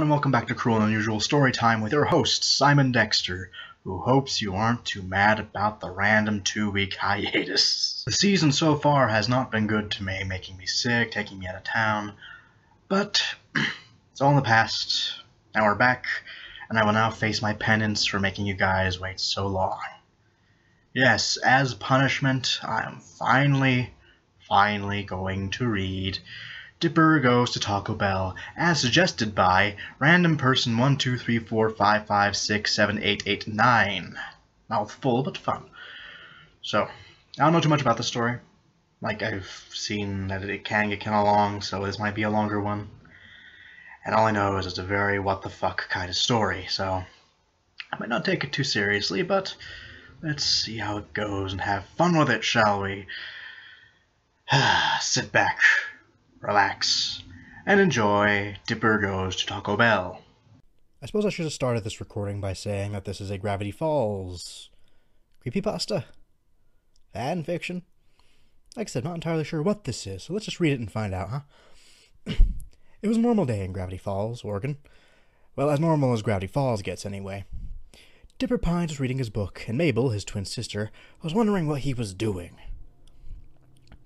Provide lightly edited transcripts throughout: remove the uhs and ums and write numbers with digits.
everyone, and welcome back to Cruel and Unusual Storytime with your host, Simon Dexter, who hopes you aren't too mad about the random 2-week hiatus. The season so far has not been good to me, making me sick, taking me out of town, but it's all in the past. Now we're back, and I will now face my penance for making you guys wait so long. Yes, as punishment, I am finally going to read Dipper Goes to Taco Bell, as suggested by random person 12345567889. Mouthful, but fun. So, I don't know too much about the story. Like, I've seen that it can get kind of long, so this might be a longer one. And all I know is it's a very what-the-fuck kind of story, so I might not take it too seriously, but let's see how it goes and have fun with it, shall we? Sit back, relax, and enjoy Dipper Goes to Taco Bell. I suppose I should have started this recording by saying that this is a Gravity Falls creepypasta fan fiction. Like I said, not entirely sure what this is, so let's just read it and find out, huh? It was a normal day in Gravity Falls, Oregon. Well, as normal as Gravity Falls gets, anyway. Dipper Pines was reading his book, and Mabel, his twin sister, was wondering what he was doing.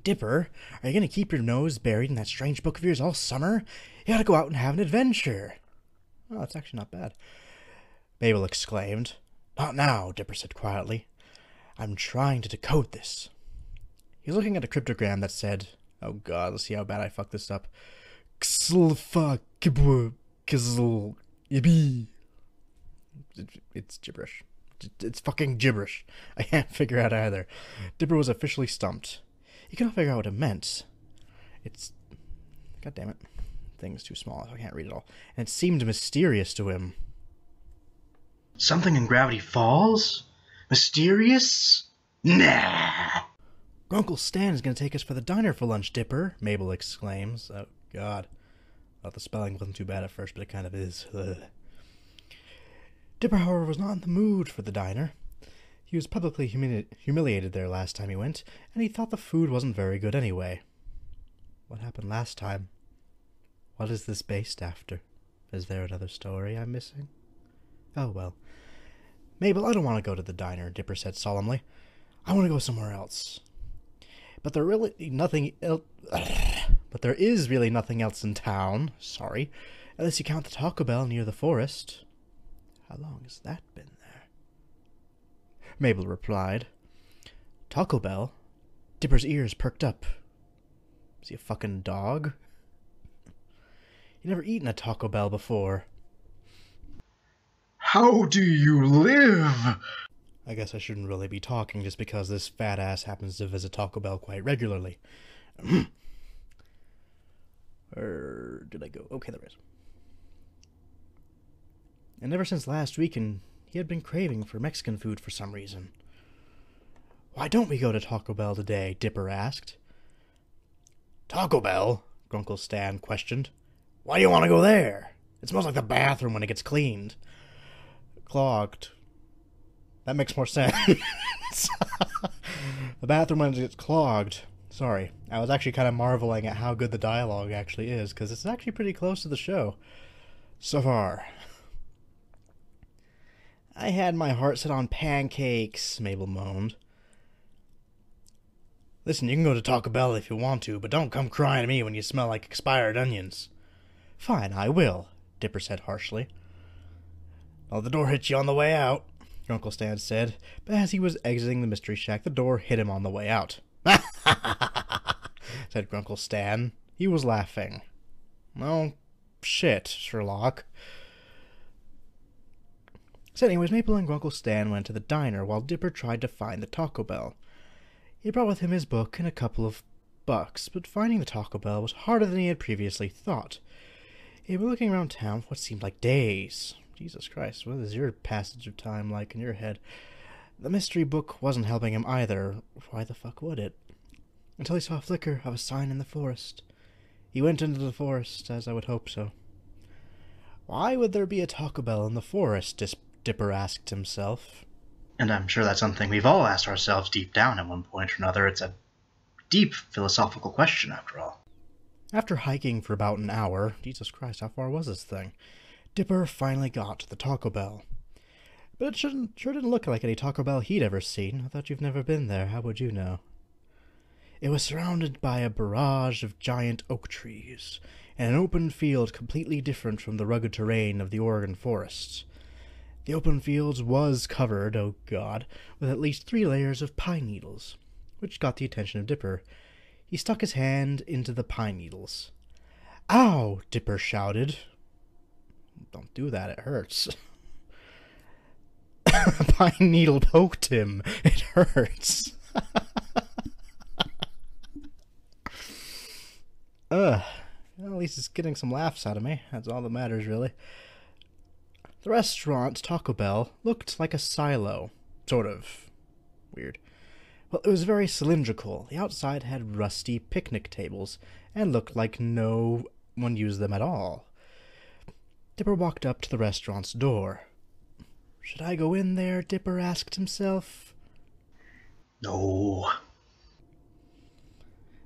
Dipper, are you going to keep your nose buried in that strange book of yours all summer? You gotta go out and have an adventure. Oh, that's actually not bad. Mabel exclaimed. Not now, Dipper said quietly. I'm trying to decode this. He was looking at a cryptogram that said, oh god, let's see how bad I fuck this up. It's gibberish. It's fucking gibberish. I can't figure out either. Dipper was officially stumped. He couldn't figure out what it meant. It's... God damn it. The thing's too small, so I can't read it all. And it seemed mysterious to him. Something in Gravity Falls? Mysterious? Nah! Uncle Stan is going to take us for the diner for lunch, Dipper, Mabel exclaims. Oh, God. I thought the spelling wasn't too bad at first, but it kind of is. Ugh. Dipper, however, was not in the mood for the diner. He was publicly humiliated there last time he went, and he thought the food wasn't very good anyway. What happened last time? What is this based after? Is there another story I'm missing? Oh, well. Mabel, I don't want to go to the diner, Dipper said solemnly. I want to go somewhere else. But there is really nothing else in town. Sorry. Unless you count the Taco Bell near the forest. How long has that been there? Mabel replied. Taco Bell? Dipper's ears perked up. Is he a fucking dog? He'd never eaten a Taco Bell before. How do you live? I guess I shouldn't really be talking just because this fat ass happens to visit Taco Bell quite regularly. Where did I go? Okay, there it is. And ever since last weekend, he had been craving for Mexican food for some reason. Why don't we go to Taco Bell today? Dipper asked. Taco Bell? Grunkle Stan questioned. Why do you want to go there? It smells like the bathroom when it gets cleaned. Clogged. That makes more sense. The bathroom when it gets clogged. Sorry, I was actually kind of marveling at how good the dialogue actually is, because it's actually pretty close to the show. So far. I had my heart set on pancakes, Mabel moaned. Listen, you can go to Taco Bell if you want to, but don't come crying to me when you smell like expired onions. Fine, I will, Dipper said harshly. Well, the door hit you on the way out, Uncle Stan said, but as he was exiting the Mystery Shack, the door hit him on the way out. Said Grunkle Stan. He was laughing. Oh, shit, Sherlock. So anyways, Maple and Grunkle Stan went to the diner while Dipper tried to find the Taco Bell. He brought with him his book and a couple of bucks, but finding the Taco Bell was harder than he had previously thought. He had been looking around town for what seemed like days. Jesus Christ, what is your passage of time like in your head? The mystery book wasn't helping him either. Why the fuck would it? Until he saw a flicker of a sign in the forest. He went into the forest, as I would hope so. Why would there be a Taco Bell in the forest? Dipper asked himself. And I'm sure that's something we've all asked ourselves deep down at one point or another. It's a deep philosophical question, after all. After hiking for about an hour, Jesus Christ, how far was this thing? Dipper finally got to the Taco Bell. But it sure didn't look like any Taco Bell he'd ever seen. I thought you've never been there. How would you know? It was surrounded by a barrage of giant oak trees, and an open field completely different from the rugged terrain of the Oregon forests. The open fields was covered, oh God, with at least 3 layers of pine needles, which got the attention of Dipper. He stuck his hand into the pine needles. "Ow!" Dipper shouted. "Don't do that, it hurts." A pine needle poked him. It hurts. Well, at least it's getting some laughs out of me. That's all that matters, really. The restaurant, Taco Bell, looked like a silo. Sort of. Weird. Well, it was very cylindrical. The outside had rusty picnic tables, and looked like no one used them at all. Dipper walked up to the restaurant's door. Should I go in there? Dipper asked himself. No.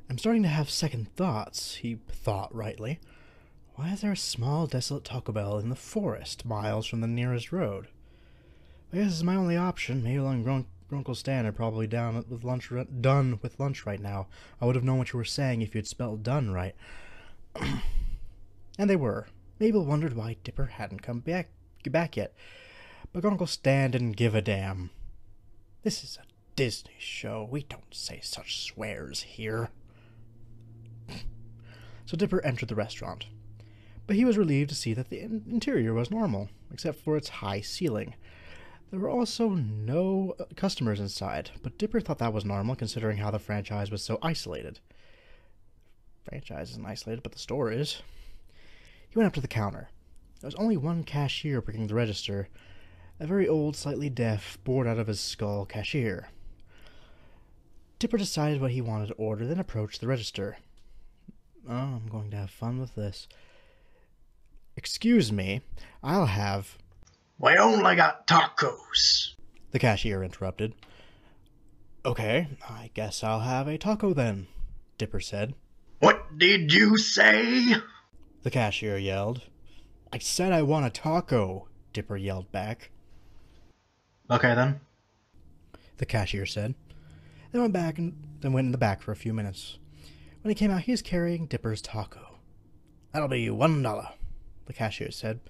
I'm starting to have second thoughts, he thought rightly. Why is there a small, desolate Taco Bell in the forest, miles from the nearest road? I guess it's my only option. Maybe Uncle Stan are probably done with lunch right now. I would have known what you were saying if you'd spelled done right. And they were. Mabel wondered why Dipper hadn't come back yet. But Uncle Stan didn't give a damn. This is a Disney show. We don't say such swears here. So Dipper entered the restaurant. But he was relieved to see that the interior was normal, except for its high ceiling. There were also no customers inside, but Dipper thought that was normal considering how the franchise was so isolated. Franchise isn't isolated, but the store is. He went up to the counter. There was only one cashier working the register, a very old, slightly deaf, bored out of his skull cashier. Dipper decided what he wanted to order, then approached the register. Oh, I'm going to have fun with this. Excuse me, I'll have... We only got tacos, the cashier interrupted. Okay, I guess I'll have a taco then, Dipper said. What did you say? The cashier yelled. I said I want a taco, Dipper yelled back. Okay then, the cashier said. They went in the back for a few minutes. When he came out, he was carrying Dipper's taco. That'll be $1, the cashier said.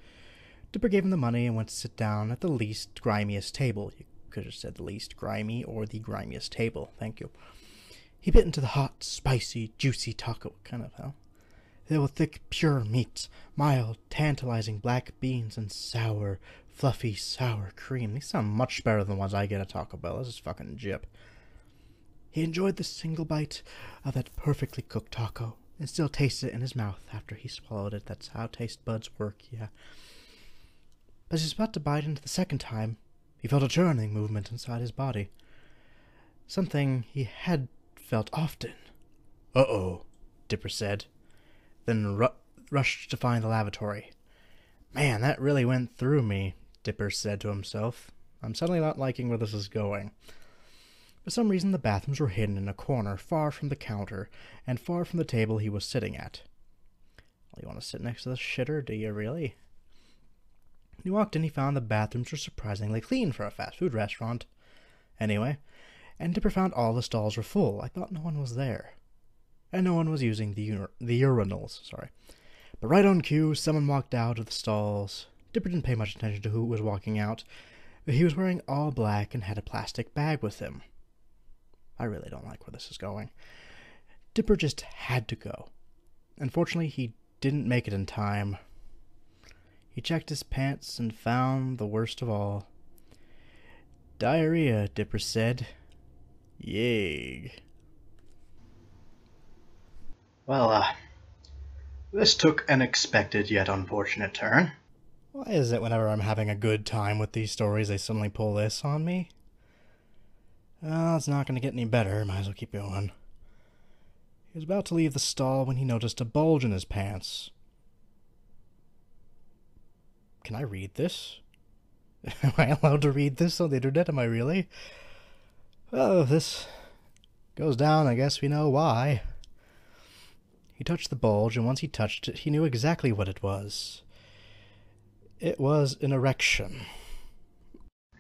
Dipper gave him the money and went to sit down at the least grimiest table. You could have said the least grimy or the grimiest table. Thank you. He bit into the hot, spicy, juicy taco. What kind of hell? Filled with thick, pure meat, mild, tantalizing black beans, and sour, fluffy, sour cream. These sound much better than the ones I get at Taco Bell. This is fucking jip. He enjoyed the single bite of that perfectly cooked taco and still tasted it in his mouth after he swallowed it. That's how taste buds work, yeah. But as he was about to bite into the second time, he felt a churning movement inside his body. Something he had felt often. Uh-oh, Dipper said, then rushed to find the lavatory. Man, that really went through me, Dipper said to himself. I'm suddenly not liking where this is going. For some reason, the bathrooms were hidden in a corner, far from the counter, and far from the table he was sitting at. Well, you want to sit next to the shitter, do you really? He walked in, he found the bathrooms were surprisingly clean for a fast food restaurant. Anyway, and Dipper found all the stalls were full. I thought no one was there. And no one was using the urinals, sorry. But right on cue, someone walked out of the stalls. Dipper didn't pay much attention to who was walking out, but he was wearing all black and had a plastic bag with him. I really don't like where this is going. Dipper just had to go. Unfortunately, he didn't make it in time. He checked his pants and found the worst of all. Diarrhea, Dipper said. Yay. Well, this took an expected yet unfortunate turn. Why is it whenever I'm having a good time with these stories, they suddenly pull this on me? Well, it's not going to get any better. Might as well keep going. He was about to leave the stall when he noticed a bulge in his pants. Can I read this? Am I allowed to read this on the internet? Am I really? Well, if this goes down, I guess we know why. He touched the bulge, and once he touched it, he knew exactly what it was. It was an erection.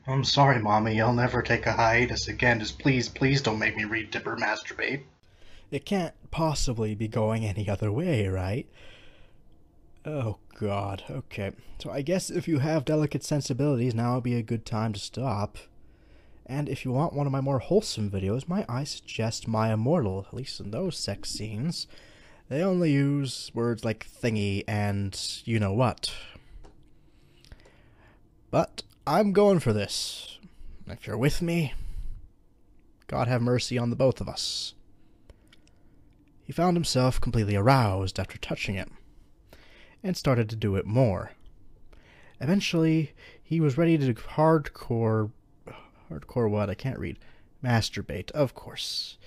I'm sorry, Mommy. I'll never take a hiatus again. Just please don't make me read Dipper masturbate. It can't possibly be going any other way, right? Oh, God. Okay. So I guess if you have delicate sensibilities, now would be a good time to stop. And if you want one of my more wholesome videos, I suggest My Immortal, at least in those sex scenes. They only use words like thingy and you know what. But I'm going for this. If you're with me, God have mercy on the both of us. He found himself completely aroused after touching it, and started to do it more. Eventually, he was ready to hardcore what? I can't read. Masturbate, of course.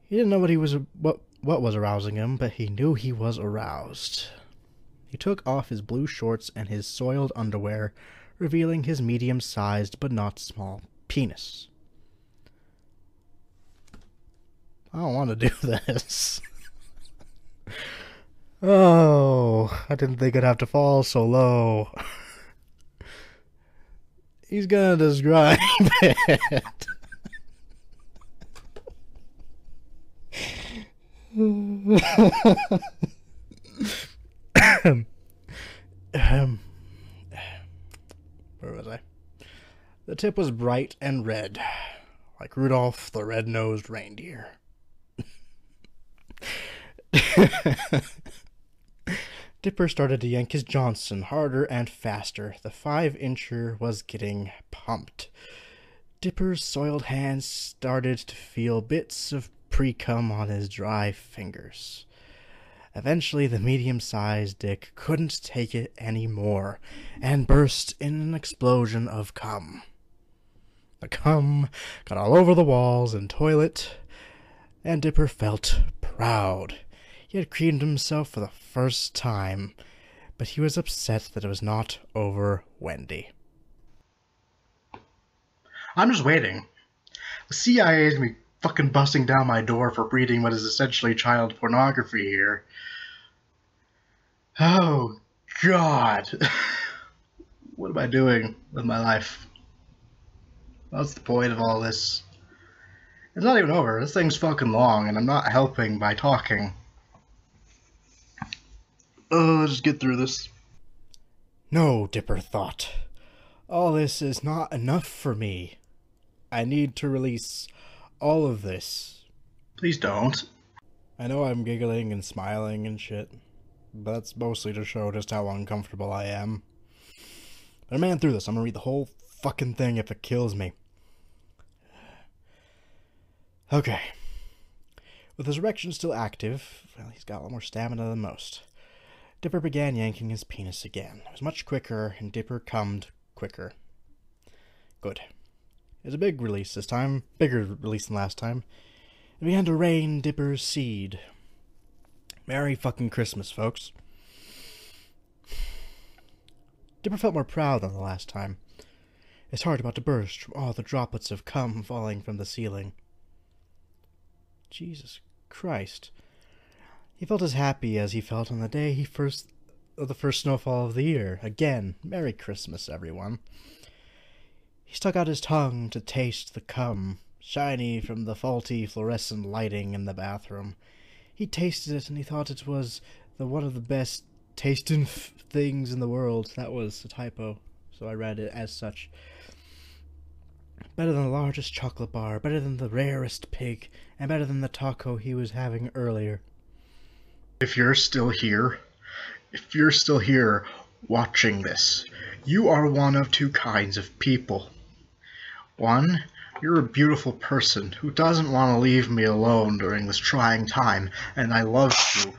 He didn't know what was arousing him, but he knew he was aroused. He took off his blue shorts and his soiled underwear, revealing his medium-sized but not small penis. I don't want to do this. Oh, I didn't think I'd have to fall so low. He's gonna describe it. Where was I? The tip was bright and red, like Rudolph the Red-Nosed Reindeer. Dipper started to yank his Johnson harder and faster. The 5-incher was getting pumped. Dipper's soiled hands started to feel bits of pre-cum on his dry fingers. Eventually, the medium-sized dick couldn't take it anymore and burst in an explosion of cum. The cum got all over the walls and toilet, and Dipper felt proud. He had creamed himself for the first time, but he was upset that it was not over Wendy. I'm just waiting. The CIA is gonna be fucking busting down my door for reading what is essentially child pornography here. Oh, God. What am I doing with my life? What's the point of all this? It's not even over. This thing's fucking long, and I'm not helping by talking. Let's just get through this. No, Dipper thought. All this is not enough for me. I need to release all of this. Please don't. I know I'm giggling and smiling and shit, but that's mostly to show just how uncomfortable I am. But I'm man through this. I'm gonna read the whole fucking thing if it kills me. Okay. With his erection still active, well, he's got a lot more stamina than most. Dipper began yanking his penis again. It was much quicker, and Dipper cummed quicker. Good. It was a big release this time. Bigger release than last time. It began to rain Dipper's seed. Merry fucking Christmas, folks. Dipper felt more proud than the last time. His heart about to burst from all the droplets of cum falling from the ceiling. Jesus Christ. He felt as happy as he felt on the day of the first snowfall of the year. Again, Merry Christmas, everyone. He stuck out his tongue to taste the cum, shiny from the faulty fluorescent lighting in the bathroom. He tasted it, and he thought it was one of the best tasting things in the world. That was a typo, so I read it as such. Better than the largest chocolate bar, better than the rarest pig, and better than the taco he was having earlier. If you're still here watching this, you are one of two kinds of people. One, you're a beautiful person who doesn't want to leave me alone during this trying time, and I love you.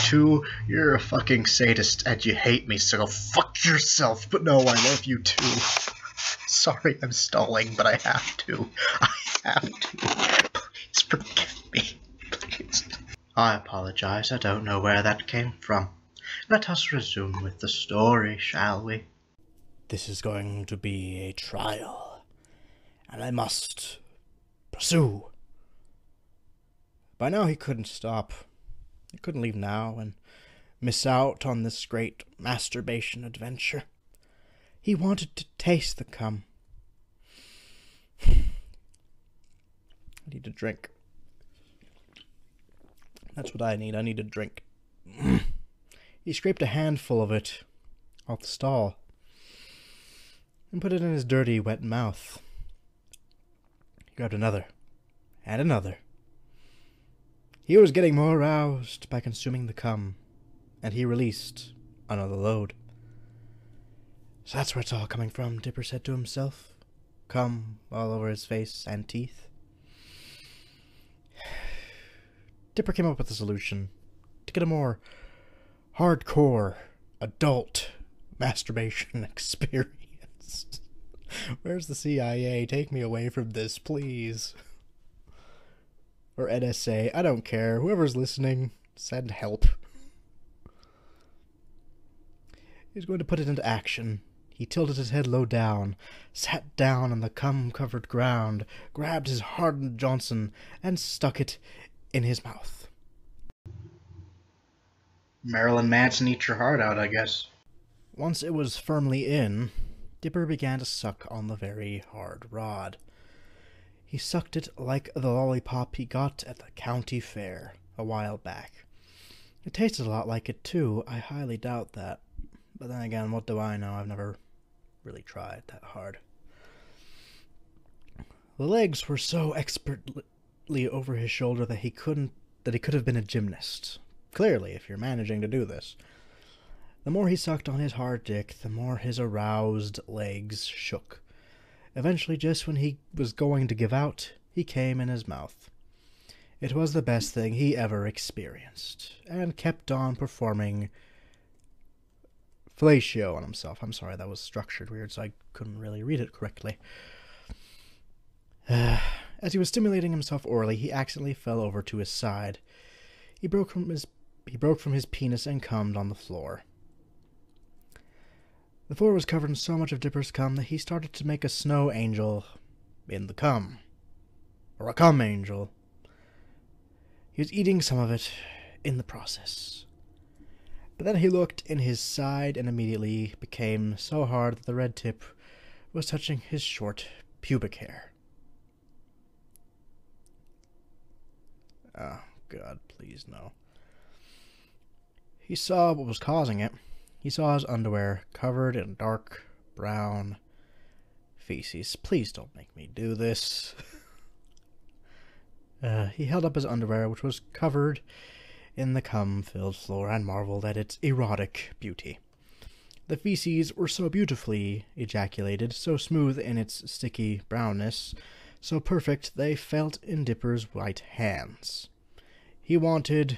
Two, you're a fucking sadist and you hate me, so go fuck yourself. But no, I love you too. Sorry I'm stalling, but I have to. I have to. Please forgive me. Please. I apologize. I don't know where that came from. Let us resume with the story, shall we? This is going to be a trial, and I must pursue. By now he couldn't stop. He couldn't leave now, and miss out on this great masturbation adventure. He wanted to taste the cum. I need a drink. That's what I need. I need a drink. He scraped a handful of it off the stall and put it in his dirty, wet mouth. He grabbed another and another. He was getting more aroused by consuming the cum, and he released another load. So that's where it's all coming from, Dipper said to himself. Cum all over his face and teeth. Dipper came up with a solution to get a more hardcore, adult masturbation experience. Where's the CIA? Take me away from this, please. Or NSA, I don't care. Whoever's listening, send help. He's going to put it into action. He tilted his head low down, sat down on the cum-covered ground, grabbed his hardened Johnson, and stuck it in his mouth. Marilyn Manson, eat your heart out, I guess. Once it was firmly in, Dipper began to suck on the very hard rod. He sucked it like the lollipop he got at the county fair a while back. It tasted a lot like it, too. I highly doubt that. But then again, what do I know? I've never really tried that hard. The legs were so expertly over his shoulder that he could have been a gymnast. Clearly, if you're managing to do this. The more he sucked on his hard dick, the more his aroused legs shook. Eventually, just when he was going to give out, he came in his mouth. It was the best thing he ever experienced, and kept on performing fellatio on himself. I'm sorry, that was structured weird, so I couldn't really read it correctly. As he was stimulating himself orally, he accidentally fell over to his side. He broke from his penis and cummed on the floor. The floor was covered in so much of Dipper's cum that he started to make a snow angel in the cum. Or a cum angel. He was eating some of it in the process. But then he looked in his side and immediately became so hard that the red tip was touching his short pubic hair. Oh, God, please no. He saw what was causing it. He saw his underwear covered in dark brown feces. Please don't make me do this. He held up his underwear, which was covered in the cum-filled floor, and marveled at its erotic beauty. The feces were so beautifully ejaculated, so smooth in its sticky brownness, so perfect they felt in Dipper's white hands. He wanted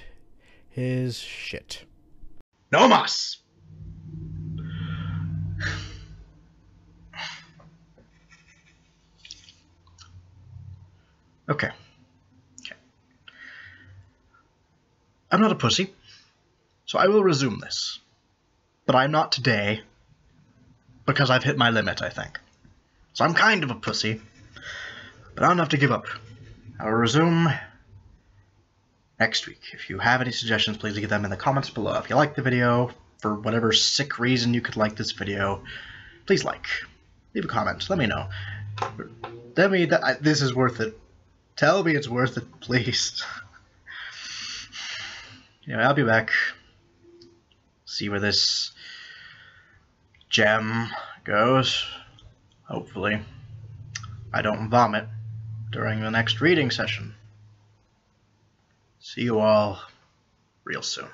his shit. No mas! Okay. I'm not a pussy, so I will resume this. But I'm not today, because I've hit my limit, I think. So I'm kind of a pussy, but I don't have to give up. I will resume next week. If you have any suggestions, please leave them in the comments below. If you like the video, for whatever sick reason you could like this video, please like. Leave a comment. Let me know. Tell me that this is worth it. Tell me it's worth it, please. Anyway, I'll be back. See where this gem goes. Hopefully, I don't vomit during the next reading session. See you all real soon.